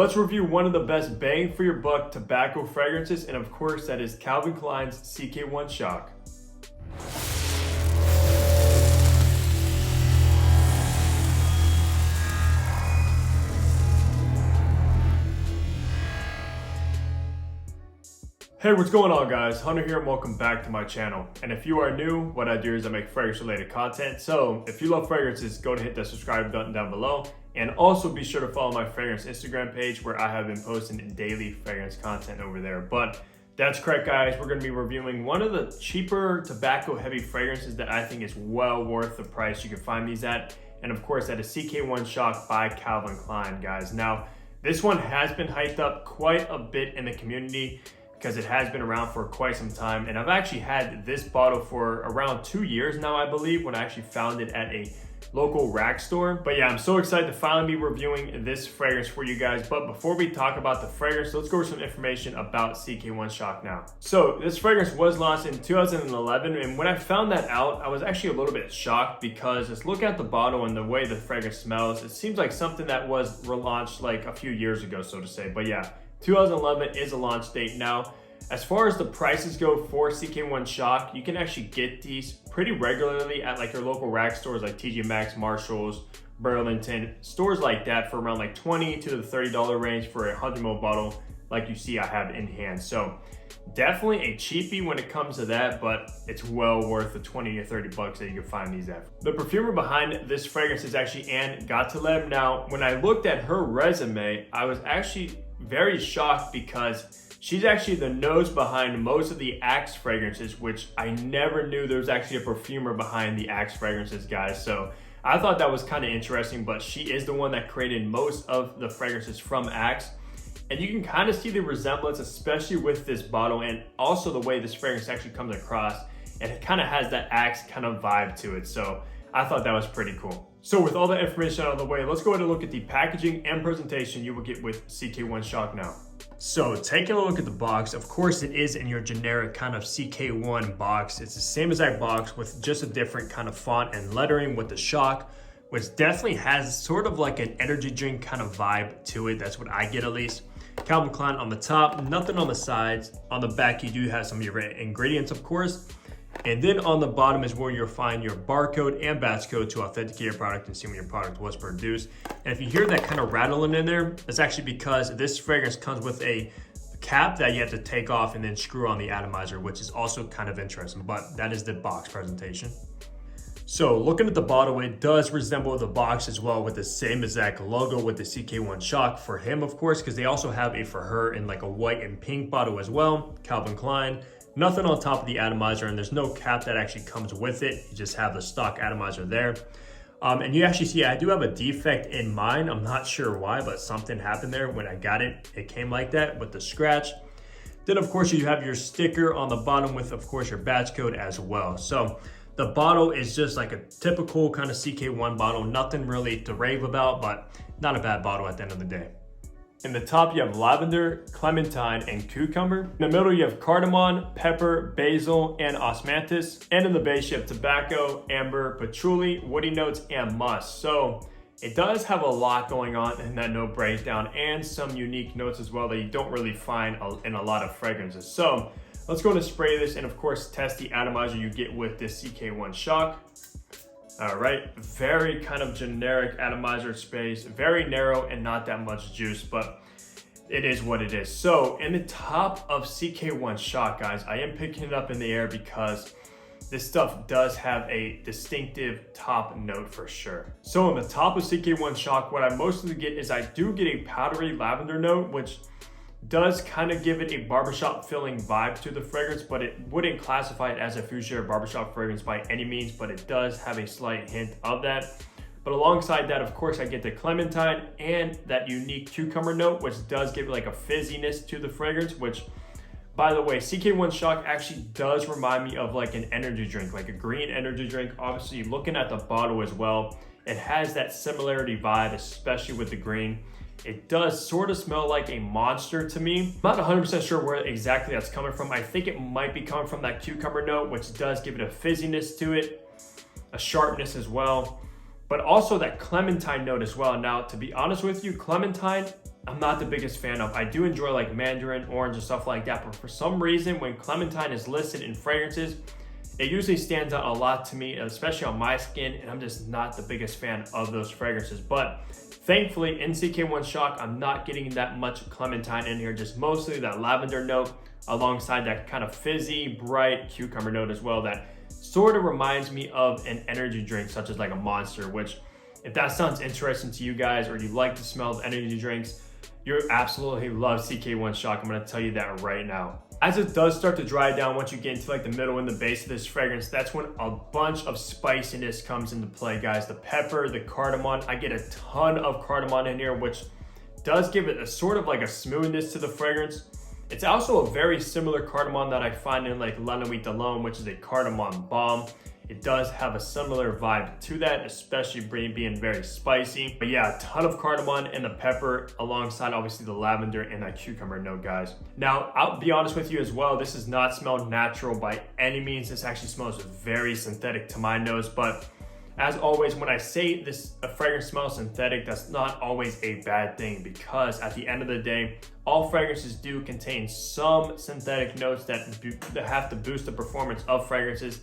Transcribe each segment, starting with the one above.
Let's review one of the best bang for your buck tobacco fragrances, and of course that is Calvin Klein's CK1 Shock. Hey, what's going on guys? Hunter here and welcome back to my channel. And if you are new, what I do is I make fragrance related content. So if you love fragrances, go to hit that subscribe button down below. And also be sure to follow my fragrance Instagram page where I have been posting daily fragrance content over there. But that's correct guys, we're gonna be reviewing one of the cheaper tobacco heavy fragrances that I think is well worth the price you can find these at. And of course that is CK1 Shock by Calvin Klein guys. Now, this one has been hyped up quite a bit in the community because it has been around for quite some time. And I've actually had this bottle for around 2 years now, I believe, when I actually found it at a local rack store. But yeah, I'm so excited to finally be reviewing this fragrance for you guys. But before we talk about the fragrance, let's go over some information about CK1 Shock now. So this fragrance was launched in 2011. And when I found that out, I was actually a little bit shocked because just look at the bottle and the way the fragrance smells. It seems like something that was relaunched like a few years ago, so to say. But yeah, 2011 is a launch date. Now, as far as the prices go for CK1 Shock, you can actually get these pretty regularly at like your local rack stores like TJ Maxx, Marshalls, Burlington, stores like that for around like $20 to the $30 range for a 100ml bottle like you see I have in hand. So definitely a cheapie when it comes to that, but it's well worth the 20 to 30 bucks that you can find these at. The perfumer behind this fragrance is actually Anne Gateleb. Now, when I looked at her resume, I was actually very shocked because she's actually the nose behind most of the Axe fragrances, which I never knew there was actually a perfumer behind the Axe fragrances, guys. So I thought that was kind of interesting, but she is the one that created most of the fragrances from Axe. And you can kind of see the resemblance, especially with this bottle and also the way this fragrance actually comes across. And it kind of has that Axe kind of vibe to it. So I thought that was pretty cool. So with all that information out of the way, let's go ahead and look at the packaging and presentation you will get with CK1 Shock now. So taking a look at the box, of course it is in your generic kind of CK1 box. It's the same exact box with just a different kind of font and lettering with the Shock, which definitely has sort of like an energy drink kind of vibe to it. That's what I get at least. Calvin Klein on the top, nothing on the sides. On the back, you do have some of your ingredients, of course. And then on the bottom is where you'll find your barcode and batch code to authenticate your product and see when your product was produced. And if you hear that kind of rattling in there, it's actually because this fragrance comes with a cap that you have to take off and then screw on the atomizer, which is also kind of interesting, but that is the box presentation. So looking at the bottle, it does resemble the box as well with the same exact logo with the CK1 Shock for him, of course, because they also have a for her in like a white and pink bottle as well, Calvin Klein. Nothing on top of the atomizer, and there's no cap that actually comes with it. You just have the stock atomizer there. And you actually see I do have a defect in mine. I'm not sure why, but something happened there when I got it. It came like that with the scratch. Then of course you have your sticker on the bottom with of course your batch code as well. So the bottle is just like a typical kind of CK1 bottle. Nothing really to rave about, but not a bad bottle at the end of the day. In the top, you have lavender, clementine, and cucumber. In the middle, you have cardamom, pepper, basil, and osmanthus. And in the base, you have tobacco, amber, patchouli, woody notes, and musk. So it does have a lot going on in that note breakdown and some unique notes as well that you don't really find in a lot of fragrances. So let's go and spray this and of course test the atomizer you get with this CK1 Shock. All right, very kind of generic atomizer space, very narrow and not that much juice, but it is what it is. So in the top of CK1 Shock, guys, I am picking it up in the air because this stuff does have a distinctive top note for sure. So on the top of CK1 Shock, what I mostly get is I do get a powdery lavender note, which does kind of give it a barbershop feeling vibe to the fragrance, but it wouldn't classify it as a fuchsia barbershop fragrance by any means, but it does have a slight hint of that. But alongside that, of course, I get the clementine and that unique cucumber note, which does give it like a fizziness to the fragrance, which, by the way, CK1 Shock actually does remind me of like an energy drink, like a green energy drink. Obviously, looking at the bottle as well, it has that similarity vibe, especially with the green. It does sort of smell like a monster to me. I'm not 100% sure where exactly that's coming from. I think it might be coming from that cucumber note, which does give it a fizziness to it, a sharpness as well. but also that clementine note as well. Now, to be honest with you, clementine, I'm not the biggest fan of. I do enjoy like mandarin, orange, and stuff like that, but for some reason, when clementine is listed in fragrances, it usually stands out a lot to me, especially on my skin, and I'm just not the biggest fan of those fragrances. But thankfully, in CK1 Shock, I'm not getting that much clementine in here, just mostly that lavender note alongside that kind of fizzy, bright cucumber note as well that sort of reminds me of an energy drink, such as like a Monster, which if that sounds interesting to you guys or you like the smell of energy drinks, you absolutely love CK1 Shock. I'm gonna tell you that right now. As it does start to dry down, once you get into like the middle and the base of this fragrance, that's when a bunch of spiciness comes into play, guys. The pepper, the cardamom, I get a ton of cardamom in here, which does give it a sort of like a smoothness to the fragrance. It's also a very similar cardamom that I find in like La Nuit d'Alone, which is a cardamom bomb. It does have a similar vibe to that, especially being very spicy. But yeah, a ton of cardamom and the pepper alongside obviously the lavender and that cucumber note, guys. Now, I'll be honest with you as well, this does not smell natural by any means. This actually smells very synthetic to my nose, but as always, when I say a fragrance smells synthetic, that's not always a bad thing, because at the end of the day, all fragrances do contain some synthetic notes that have to boost the performance of fragrances.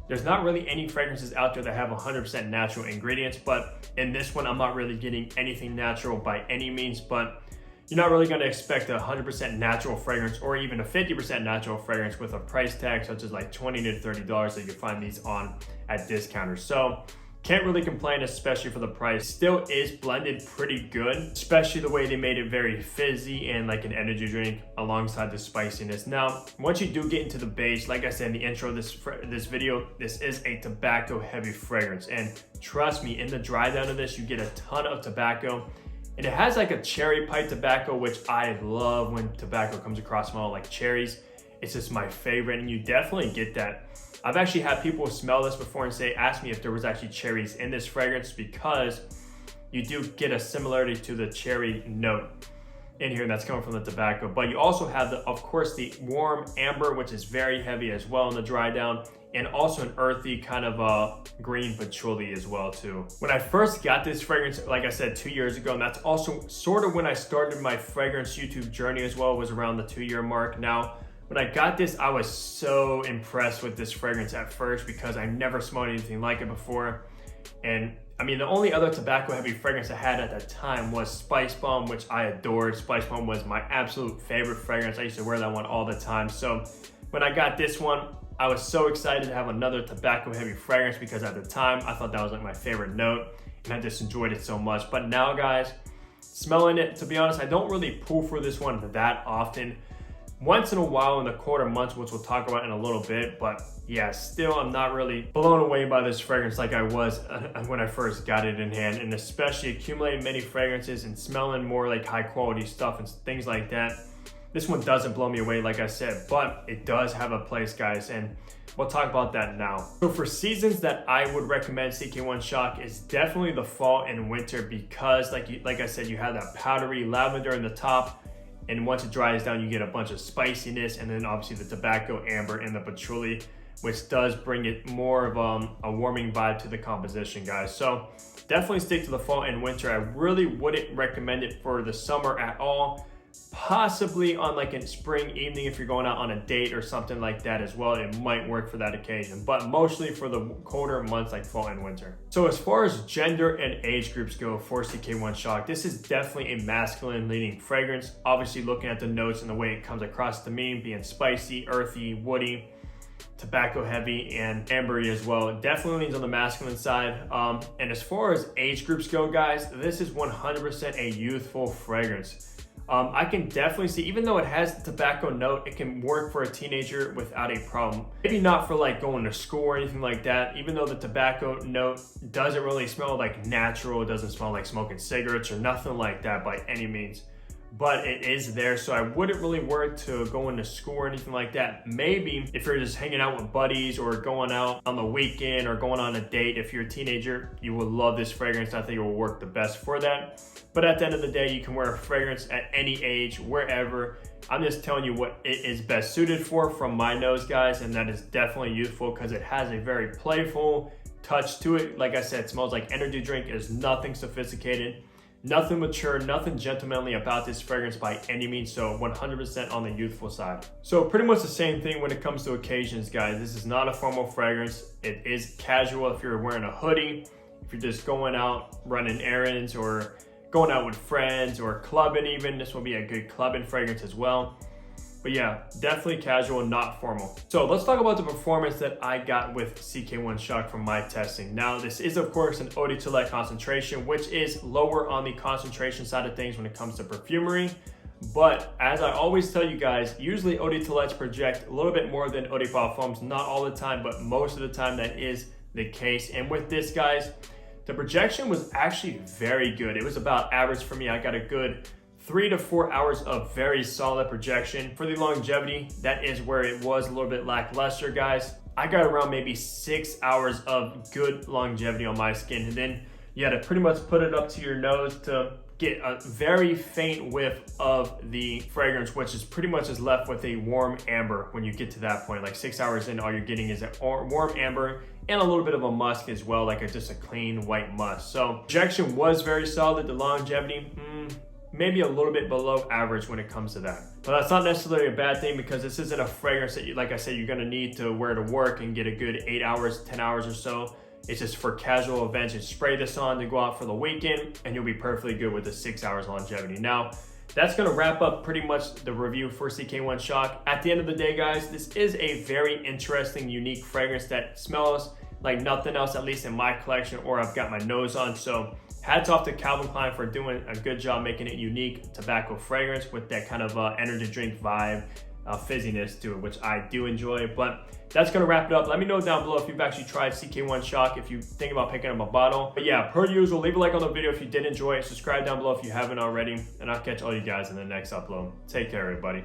There's not really any fragrances out there that have 100% natural ingredients, but in this one, I'm not really getting anything natural by any means, but you're not really gonna expect a 100% natural fragrance or even a 50% natural fragrance with a price tag such as like $20 to $30 that you can find these on at discounters. So can't really complain, especially for the price. Still is blended pretty good, especially the way they made it very fizzy and like an energy drink alongside the spiciness. Now, once you do get into the base, like I said in the intro of this video, this is a tobacco heavy fragrance. And trust me, in the dry down of this, you get a ton of tobacco. And it has like a cherry pipe tobacco, which I love when tobacco comes across smelling like cherries. It's just my favorite, and you definitely get that. I've actually had people smell this before and ask me if there was actually cherries in this fragrance, because you do get a similarity to the cherry note in here that's coming from the tobacco. But you also have, of course, the warm amber, which is very heavy as well in the dry down, and also an earthy kind of green patchouli as well too. When I first got this fragrance, like I said, 2 years ago, and that's also sort of when I started my fragrance YouTube journey as well, was around the 2-year mark. Now, when I got this, I was so impressed with this fragrance at first because I never smelled anything like it before. And I mean, the only other tobacco heavy fragrance I had at that time was Spice Bomb, which I adored. Spice Bomb was my absolute favorite fragrance. I used to wear that one all the time. So when I got this one, I was so excited to have another tobacco heavy fragrance, because at the time I thought that was like my favorite note and I just enjoyed it so much. But now, guys, smelling it, to be honest, I don't really pull for this one that often. Once in a while in the colder months, which we'll talk about in a little bit, but yeah, still I'm not really blown away by this fragrance like I was when I first got it in hand, and especially accumulating many fragrances and smelling more like high quality stuff and things like that. This one doesn't blow me away, like I said, but it does have a place, guys, and we'll talk about that now. So for seasons that I would recommend CK1 Shock is definitely the fall and winter, because like I said, you have that powdery lavender in the top, and once it dries down, you get a bunch of spiciness, and then obviously the tobacco, amber, and the patchouli, which does bring it more of a warming vibe to the composition, guys. So definitely stick to the fall and winter. I really wouldn't recommend it for the summer at all. Possibly on like a spring evening if you're going out on a date or something like that as well, it might work for that occasion, but mostly for the colder months like fall and winter. So as far as gender and age groups go for CK1 Shock, this is definitely a masculine leaning fragrance. Obviously, looking at the notes and the way it comes across to me, being spicy, earthy, woody, tobacco heavy, and ambery as well, it definitely leans on the masculine side. And as far as age groups go, guys, this is 100% a youthful fragrance. I can definitely see, even though it has the tobacco note, it can work for a teenager without a problem. Maybe not for like going to school or anything like that, even though the tobacco note doesn't really smell like natural. It doesn't smell like smoking cigarettes or nothing like that by any means, but it is there. So I wouldn't really worry to going to school or anything like that. Maybe if you're just hanging out with buddies or going out on the weekend or going on a date, if you're a teenager, you will love this fragrance. I think it will work the best for that. But at the end of the day, you can wear a fragrance at any age, wherever. I'm just telling you what it is best suited for from my nose, guys, and that is definitely youthful because it has a very playful, touch to it. Like I said, it smells like energy drink. There's nothing sophisticated, nothing mature, nothing gentlemanly about this fragrance by any means. So 100% on the youthful side. So pretty much the same thing when it comes to occasions, guys. This is not a formal fragrance. It is casual if you're wearing a hoodie, if you're just going out running errands or going out with friends or clubbing even. This will be a good clubbing fragrance as well. But yeah, definitely casual, not formal. So let's talk about the performance that I got with CK1 Shock from my testing. Now, this is of course an eau de toilette concentration, which is lower on the concentration side of things when it comes to perfumery. But as I always tell you guys, usually eau de toilettes project a little bit more than eau de parfums. Not all the time, but most of the time that is the case. And with this, guys, the projection was actually very good. It was about average for me. I got a good 3 to 4 hours of very solid projection. For the longevity, that is where it was a little bit lackluster, guys. I got around maybe 6 hours of good longevity on my skin, and then you had to pretty much put it up to your nose to get a very faint whiff of the fragrance, which is pretty much just left with a warm amber when you get to that point. Like 6 hours in, all you're getting is a warm amber and a little bit of a musk as well, like just a clean white musk. So projection was very solid. The longevity, maybe a little bit below average when it comes to that. But that's not necessarily a bad thing, because this isn't a fragrance that, like I said, you're gonna need to wear to work and get a good 8 hours, 10 hours or so. It's just for casual events. You spray this on to go out for the weekend and you'll be perfectly good with the 6 hours longevity. Now, that's gonna wrap up pretty much the review for CK1 Shock. At the end of the day, guys, this is a very interesting, unique fragrance that smells like nothing else, at least in my collection, or I've got my nose on. So hats off to Calvin Klein for doing a good job making it unique tobacco fragrance with that kind of energy drink vibe, fizziness to it, which I do enjoy. But that's gonna wrap it up. Let me know down below if you've actually tried CK1 Shock, if you think about picking up a bottle. But yeah, per usual, leave a like on the video if you did enjoy it. Subscribe down below if you haven't already, and I'll catch all you guys in the next upload. Take care, everybody.